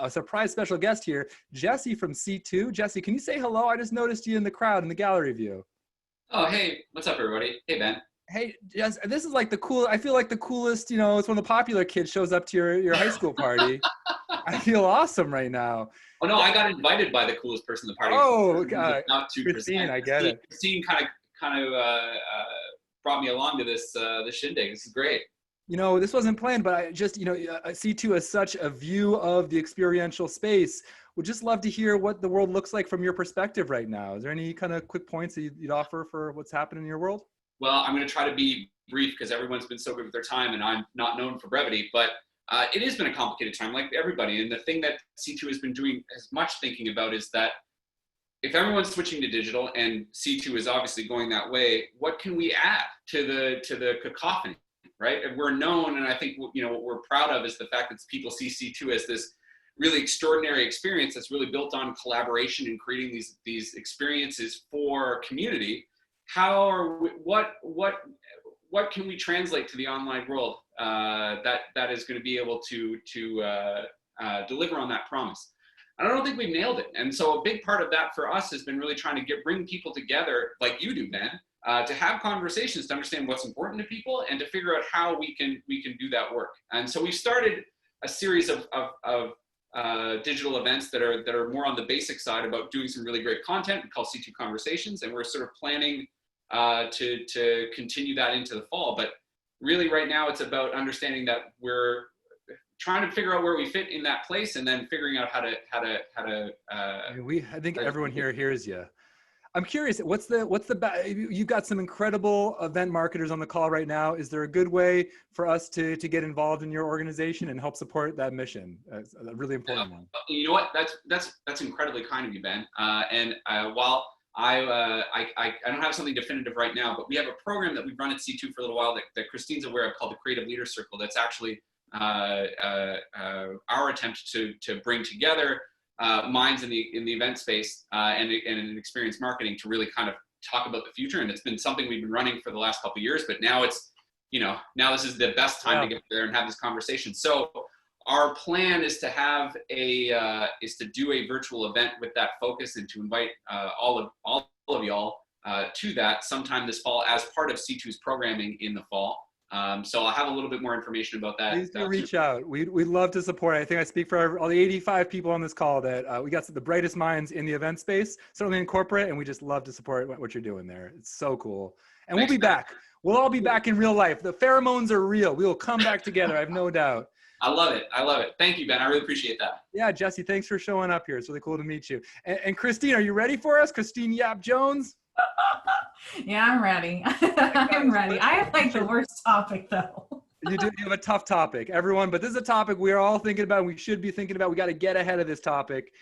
surprise special guest here, Jesse from C2. Jesse, can you say hello? I just noticed you in the crowd in the gallery view. Oh, hey, what's up, everybody? Hey, Ben. Hey, Jess, this is like the cool, I feel like the coolest, you know, it's when the popular kid shows up to your high school party. I feel awesome right now. Oh, no, I got invited by the coolest person in the party. Oh, God. Not 2%. Christine, I get it. Christine kind of brought me along to this shindig. This is great. You know, this wasn't planned, but I just, you know, C2 has such a view of the experiential space. Would just love to hear what the world looks like from your perspective right now. Is there any kind of quick points that you'd offer for what's happening in your world? Well, I'm going to try to be brief because everyone's been so good with their time and I'm not known for brevity, but it has been a complicated time like everybody. And the thing that C2 has been doing as much thinking about is that if everyone's switching to digital and C2 is obviously going that way, what can we add to the cacophony, right? And we're known, and I think, you know, what we're proud of is the fact that people see C2 as this really extraordinary experience that's really built on collaboration and creating these experiences for community. How are we, what can we translate to the online world that is going to be able to deliver on that promise? I don't think we've nailed it. And so a big part of that for us has been really trying to bring people together like you do, Ben, to have conversations, to understand what's important to people and to figure out how we can do that work. And so we started a series of digital events that are more on the basic side about doing some really great content. We call C2 Conversations, and we're sort of planning to continue that into the fall. But really right now it's about understanding that we're trying to figure out where we fit in that place, and then figuring out how to. I think everyone here hears you. I'm curious, you've got some incredible event marketers on the call right now. Is there a good way for us to get involved in your organization and help support that mission? It's a really important one. You know what? That's incredibly kind of you, Ben. While I don't have something definitive right now, but we have a program that we've run at C2 for a little while that Christine's aware of, called the Creative Leader Circle. That's actually our attempt to bring together minds in the event space and in experience marketing to really kind of talk about the future. And it's been something we've been running for the last couple of years, but now it's, now this is the best time to get there and have this conversation. So our plan is to have do a virtual event with that focus, and to invite all of y'all to that sometime this fall as part of C2's programming in the fall. So I'll have a little bit more information about that. Please do reach out. We'd love to support. I think I speak for all the 85 people on this call that we got the brightest minds in the event space, certainly in corporate, and we just love to support what you're doing there. It's so cool. And we'll be back. We'll all be back in real life. The pheromones are real. We will come back together. I have no doubt. I love it. I love it. Thank you, Ben. I really appreciate that. Yeah, Jesse, thanks for showing up here. It's really cool to meet you. And Christine, are you ready for us? Christine Yap Jones? Yeah, I'm ready. I'm ready. I have like the worst topic though. You have a tough topic, everyone, but this is a topic we're all thinking about. We should be thinking about. We got to get ahead of this topic.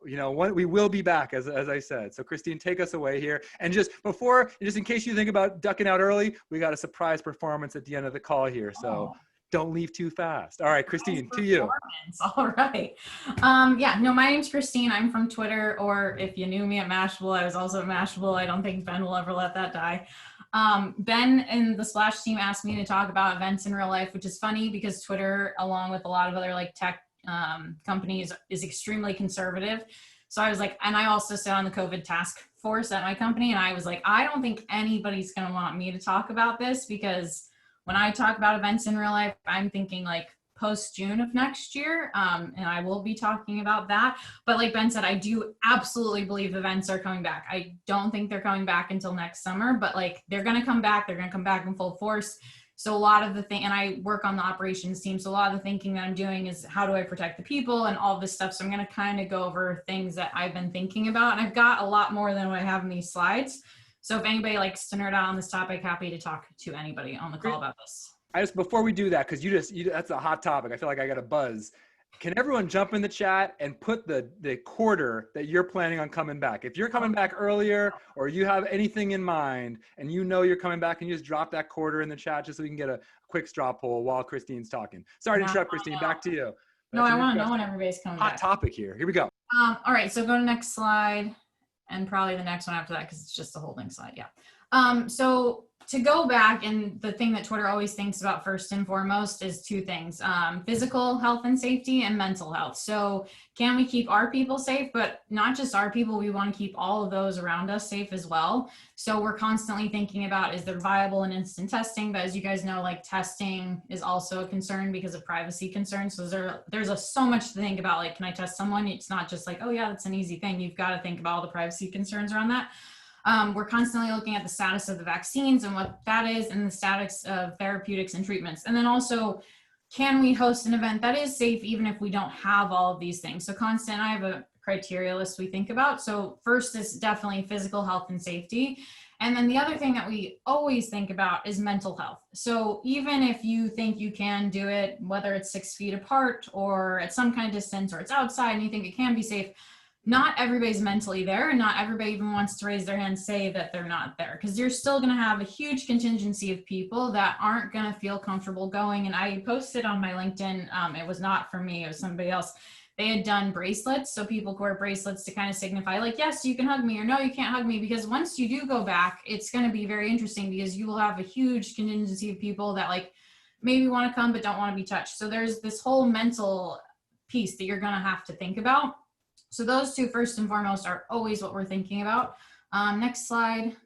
We will be back, as I said. So Christine, take us away here. And just in case you think about ducking out early, we got a surprise performance at the end of the call here. So don't leave too fast. All right, Christine, to you. All right. My name's Christine. I'm from Twitter, or if you knew me at Mashable, I was also at Mashable. I don't think Ben will ever let that die. Ben and the Splash team asked me to talk about events in real life, which is funny because Twitter, along with a lot of other like tech companies, is extremely conservative. So I was like, and I also sit on the COVID task force at my company, and I was like, I don't think anybody's going to want me to talk about this, because when I talk about events in real life, I'm thinking like post-June of next year, and I will be talking about that. But like Ben said, I do absolutely believe events are coming back. I don't think they're coming back until next summer, but like they're going to come back. They're going to come back in full force. So a lot of the thing, and I work on the operations team, so a lot of the thinking that I'm doing is how do I protect the people and all this stuff. So I'm going to kind of go over things that I've been thinking about, and I've got a lot more than what I have in these slides. So if anybody likes to nerd out on this topic, happy to talk to anybody on the call about this. Before we do that, because that's a hot topic. I feel like I got a buzz. Can everyone jump in the chat and put the quarter that you're planning on coming back? If you're coming back earlier, or you have anything in mind and you're coming back, and you just drop that quarter in the chat just so we can get a quick straw poll while Christine's talking. Sorry to interrupt, Christine. Back to you. No, I want to know when everybody's coming back. Hot topic here. Here we go. All right, so go to next slide, and probably the next one after that, because it's just a holding slide. Yeah. So to go back, and the thing that Twitter always thinks about first and foremost is two things: physical health and safety, and mental health. So can we keep our people safe? But not just our people, we want to keep all of those around us safe as well. So we're constantly thinking about, is there viable and instant testing? But as you guys know, like testing is also a concern because of privacy concerns. So there's so much to think about. Like, can I test someone? It's not just like, oh yeah, that's an easy thing. You've got to think about all the privacy concerns around that. We're constantly looking at the status of the vaccines and what that is, and the status of therapeutics and treatments. And then also, can we host an event that is safe even if we don't have all of these things? So I have a criteria list we think about. So first is definitely physical health and safety. And then the other thing that we always think about is mental health. So even if you think you can do it, whether it's 6 feet apart or at some kind of distance, or it's outside and you think it can be safe, not everybody's mentally there, and not everybody even wants to raise their hand and say that they're not there, because you're still going to have a huge contingency of people that aren't going to feel comfortable going. And I posted on my LinkedIn, it was not for me, it was somebody else. They had done bracelets, so people wear bracelets to kind of signify like, yes, you can hug me, or no, you can't hug me, because once you do go back, it's going to be very interesting, because you will have a huge contingency of people that like maybe want to come but don't want to be touched. So there's this whole mental piece that you're going to have to think about. So those two, first and foremost, are always what we're thinking about. Next slide.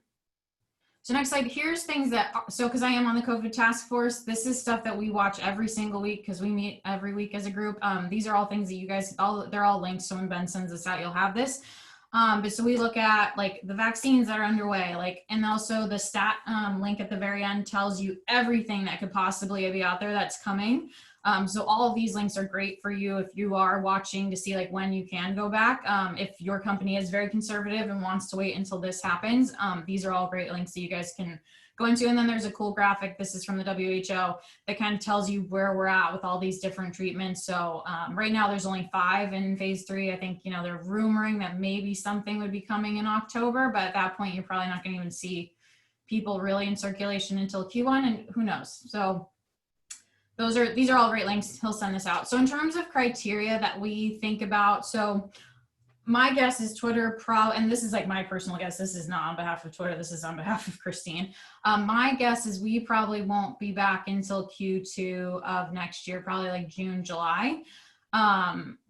So next slide, here's things that, so because I am on the COVID task force, this is stuff that we watch every single week because we meet every week as a group. These are all things that you guys, they're all linked. So when Ben sends this out, you'll have this. But so we look at like the vaccines that are underway, like, and also the stat link at the very end tells you everything that could possibly be out there that's coming. So all of these links are great for you if you are watching to see like when you can go back. If your company is very conservative and wants to wait until this happens, these are all great links that you guys can go into. And then there's a cool graphic, this is from the WHO, that kind of tells you where we're at with all these different treatments. So right now there's only 5 in phase 3. I think, you know, they're rumoring that maybe something would be coming in October, but at that point, you're probably not gonna even see people really in circulation until Q1, and who knows? So these are all great links. He'll send this out. So in terms of criteria that we think about, so my guess is Twitter and this is like my personal guess, this is not on behalf of Twitter, this is on behalf of Christine. My guess is we probably won't be back until Q2 of next year, probably like June, July.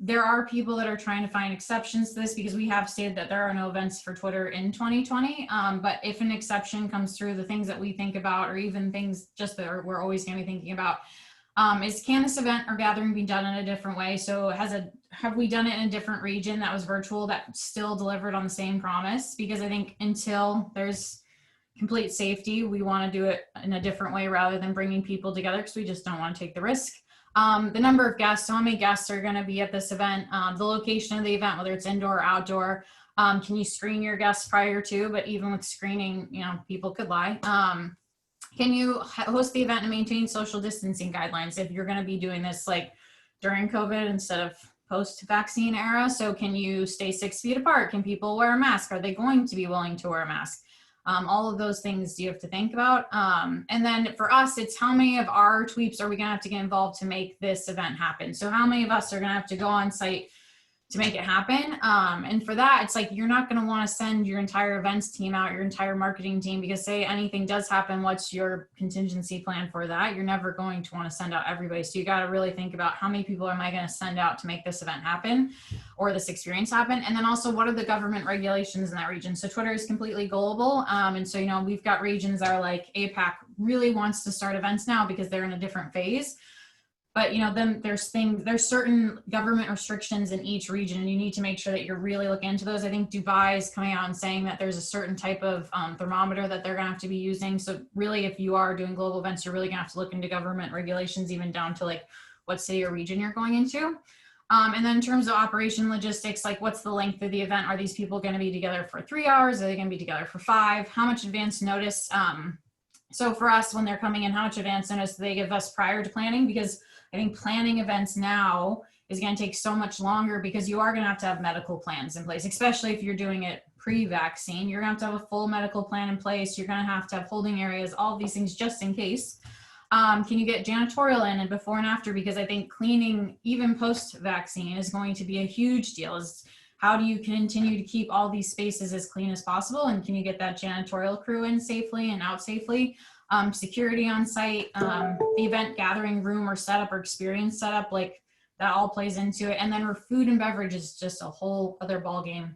There are people that are trying to find exceptions to this because we have stated that there are no events for Twitter in 2020. But if an exception comes through, the things that we think about, or even things just that we're always going to be thinking about, is can this event or gathering be done in a different way? So have we done it in a different region that was virtual that still delivered on the same promise? Because I think until there's complete safety, we want to do it in a different way rather than bringing people together because we just don't want to take the risk. The number of guests, so how many guests are going to be at this event, the location of the event, whether it's indoor or outdoor. Can you screen your guests prior to, but even with screening, you know, people could lie. Can you host the event and maintain social distancing guidelines if you're going to be doing this like during COVID instead of post-vaccine era? So can you stay 6 feet apart? Can people wear a mask? Are they going to be willing to wear a mask? All of those things you have to think about. And then for us, it's how many of our tweets are we going to have to get involved to make this event happen? So how many of us are going to have to go on site to make it happen? And for that, it's like, you're not going to want to send your entire events team out, your entire marketing team, because say anything does happen, what's your contingency plan for that? You're never going to want to send out everybody. So you got to really think about how many people am I going to send out to make this event happen or this experience happen? And then also, what are the government regulations in that region? So Twitter is completely global. And so, you know, we've got regions that are like APAC really wants to start events now because they're in a different phase. But, you know, then there's certain government restrictions in each region, and you need to make sure that you're really looking into those. I think Dubai is coming out and saying that there's a certain type of thermometer that they're going to have to be using. So really, if you are doing global events, you're really going to have to look into government regulations, even down to like what city or region you're going into. And then in terms of operation logistics, like what's the length of the event? Are these people going to be together for 3 hours? Are they going to be together for 5? How much advance notice? So for us, when they're coming in, how much advance notice do they give us prior to planning? Because I think planning events now is going to take so much longer because you are going to have medical plans in place, especially if you're doing it pre-vaccine. You're going to have a full medical plan in place. You're going to have holding areas, all of these things just in case. Can you get janitorial in and before and after? Because I think cleaning, even post-vaccine, is going to be a huge deal. How do you continue to keep all these spaces as clean as possible? And can you get that janitorial crew in safely and out safely? Security on site, the event gathering room or setup or experience setup, like that all plays into it. And then food and beverage is just a whole other ballgame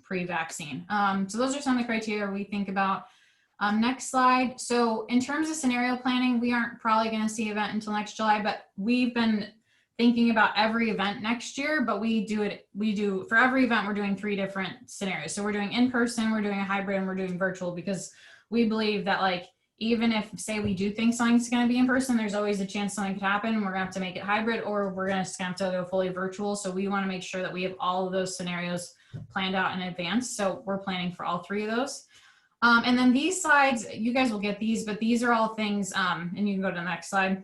pre-vaccine. So those are some of the criteria we think about. Next slide. So in terms of scenario planning, we aren't probably going to see an event until next July, but we've been thinking about every event next year, but we do for every event, we're doing 3 different scenarios. So we're doing in person, we're doing a hybrid, and we're doing virtual, because we believe that, like, even if, say, we do think something's going to be in person, there's always a chance something could happen. We're going to have to make it hybrid, or we're going to have to go fully virtual. So we want to make sure that we have all of those scenarios planned out in advance. So we're planning for all 3 of those. And then these slides, you guys will get these, but these are all things, and you can go to the next slide.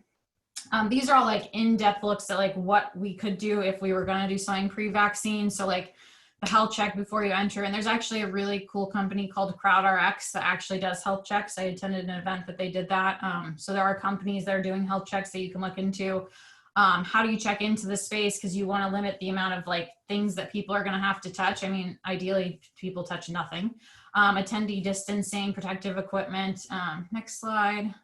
These are all like in-depth looks at like what we could do if we were going to do something pre-vaccine. So like the health check before you enter. And there's actually a really cool company called CrowdRx that actually does health checks. I attended an event that they did that. So there are companies that are doing health checks that you can look into. How do you check into the space? Because you want to limit the amount of like things that people are going to have to touch. I mean, ideally people touch nothing. Attendee distancing, protective equipment. Next slide.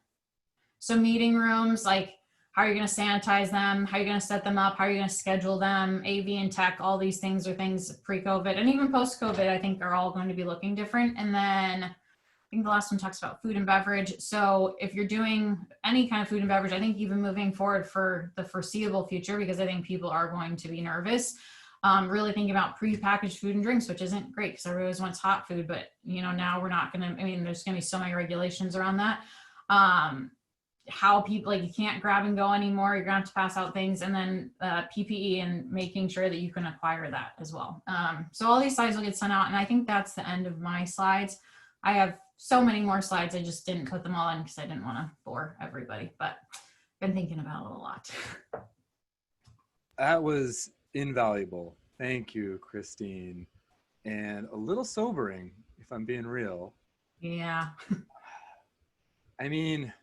So meeting rooms, like how are you going to sanitize them? How are you going to set them up? How are you going to schedule them? AV and tech, all these things are things pre-COVID and even post-COVID, I think are all going to be looking different. And then I think the last one talks about food and beverage. So if you're doing any kind of food and beverage, I think even moving forward for the foreseeable future, because I think people are going to be nervous, really thinking about pre-packaged food and drinks, which isn't great because everybody always wants hot food, but now we're not going to, I mean, there's going to be so many regulations around that. How people, like, you can't grab and go anymore. You're gonna have to pass out things, and then PPE and making sure that you can acquire that as well. So all these slides will get sent out, and I think that's the end of my slides. I have so many more slides. I just didn't put them all in because I didn't want to bore everybody, but I've been thinking about it a lot. That was invaluable. Thank you, Christine. And a little sobering, if I'm being real. Yeah. I mean,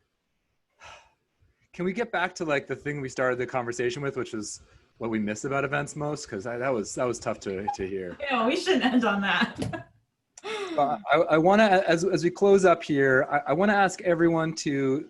can we get back to like the thing we started the conversation with, which is what we miss about events most? Because that was tough to hear. Yeah, we shouldn't end on that. I want to, as we close up here, I want to ask everyone to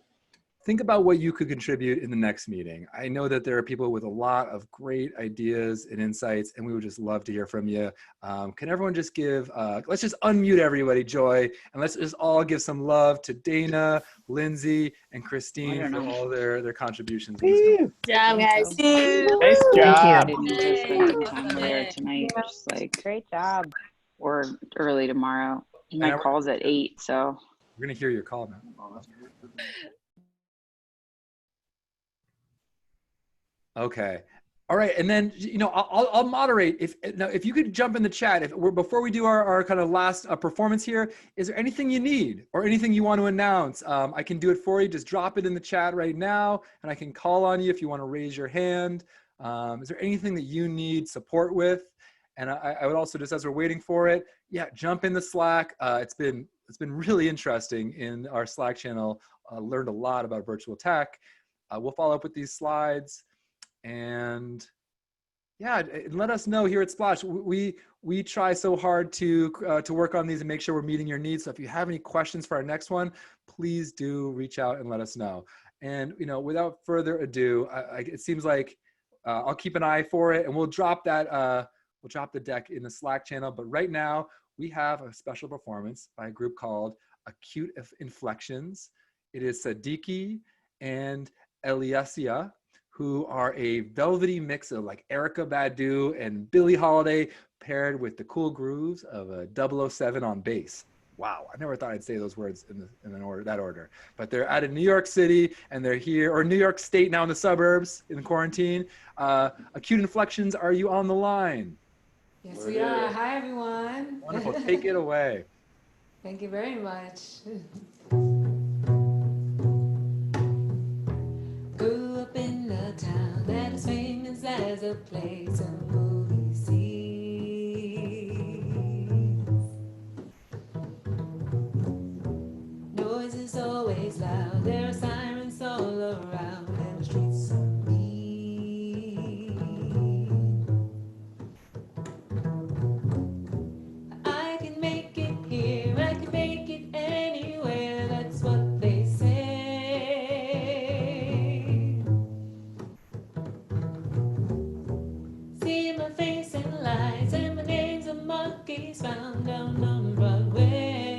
think about what you could contribute in the next meeting. I know that there are people with a lot of great ideas and insights, and we would just love to hear from you. Can everyone just give, let's just unmute everybody, Joy, and let's just all give some love to Dana, Lindsay, and Christine for all their contributions. Good job, guys. Nice job. I didn't just spend some time there tonight, just like Great job. or early tomorrow. My call's at 8, so We're gonna hear your call now. Okay. All right. And then, I'll moderate. If you could jump in the chat, before we do our kind of last performance here, is there anything you need or anything you want to announce? I can do it for you. Just drop it in the chat right now, and I can call on you if you want to raise your hand. Is there anything that you need support with? And I would also, just as we're waiting for it, jump in the Slack. It's been really interesting in our Slack channel. Learned a lot about virtual tech. We'll follow up with these slides. And let us know here at Splash. We try so hard to work on these and make sure we're meeting your needs. So if you have any questions for our next one, please do reach out and let us know. And without further ado, it seems like I'll keep an eye for it, and we'll drop that. We'll drop the deck in the Slack channel. But right now we have a special performance by a group called Acute Inflections. It is Sadiki and Eliasia, who are a velvety mix of like Erykah Badu and Billie Holiday paired with the cool grooves of a 007 on bass. Wow, I never thought I'd say those words in that order. But they're out of New York City, and they're here, or New York State now in the suburbs in quarantine. Acute Inflections, are you on the line? Yes, we are. Hi, everyone. Wonderful, take it away. Thank you very much. Grew up in a town that is famous as a place of movie scenes. Noise is always loud, there are sirens all around, and the streets are mean. I can make it here, I can make it anywhere, that's what they say. See my face in lights, and my name's a monkey's found down on Broadway.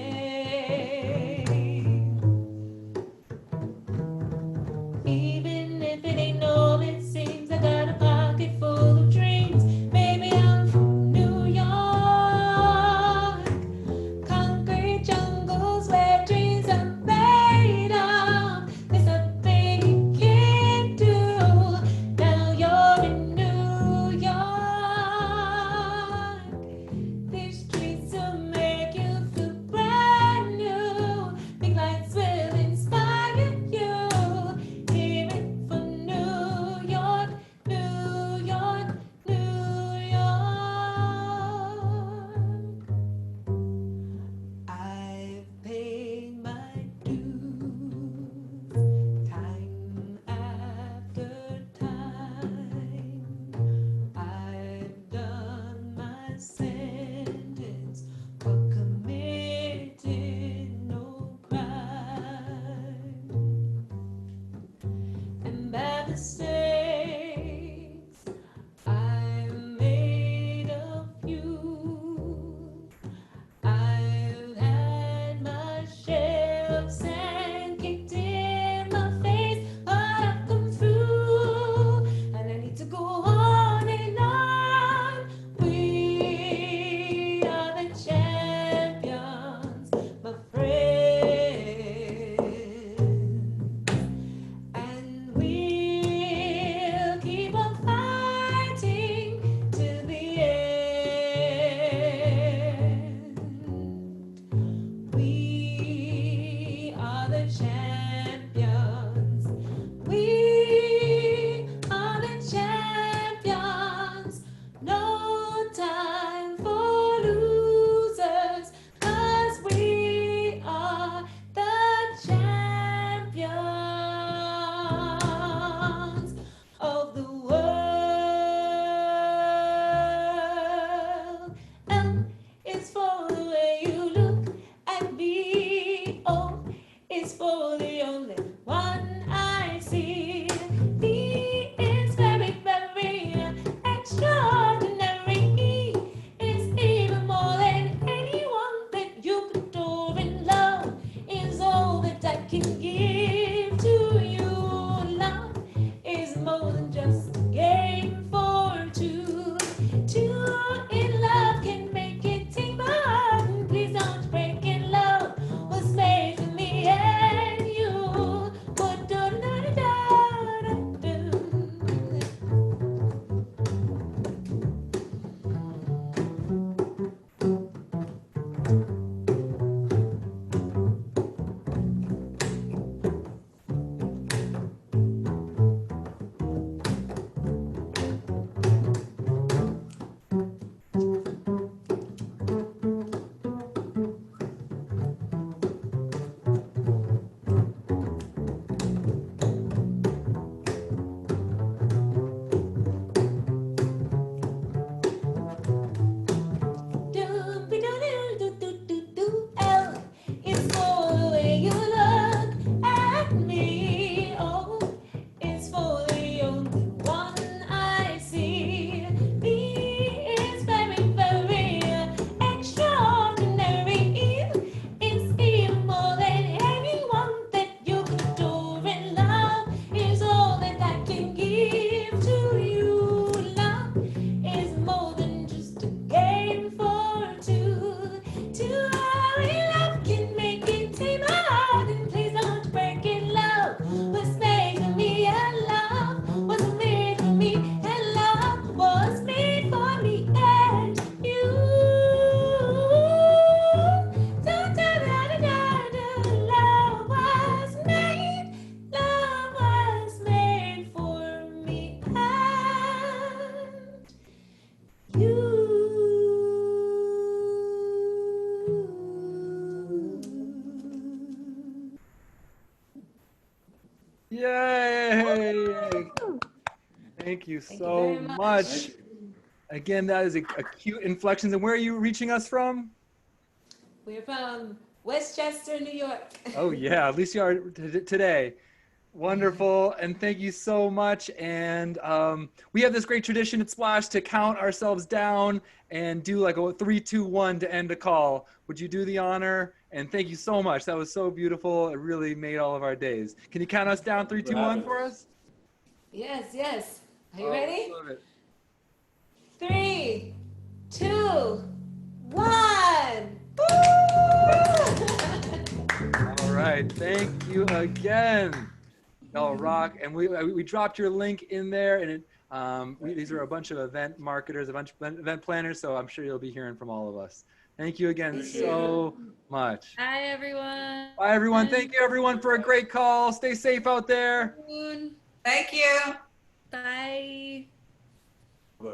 Even if it ain't all it seems, I got a pocket full of dreams. Maybe I'm from New York, concrete jungles where dreams are made of. There's nothing you can't do. Now you're in New York. These streets will make you Yay! Thank you Thank you so very much. much. Again, that is a cute inflections. And where are you reaching us from? We're from Westchester, New York. Oh yeah, at least you are today. Wonderful, and thank you so much. And we have this great tradition at Splash to count ourselves down and do like a 3, 2, 1 to end a call. Would you do the honor? And thank you so much. That was so beautiful. It really made all of our days. Can you count us down 3, 2, 1 for us? Yes, yes. Are you Oh, ready? love it. 3, 2, 1. All right, thank you again. Y'all rock, and we dropped your link in there, and it, these are a bunch of event marketers, a bunch of event planners, so I'm sure you'll be hearing from all of us. Thank you again so much. Bye, everyone. Bye, everyone. Thank you, everyone, for a great call. Stay safe out there. Thank you. Bye. Bye.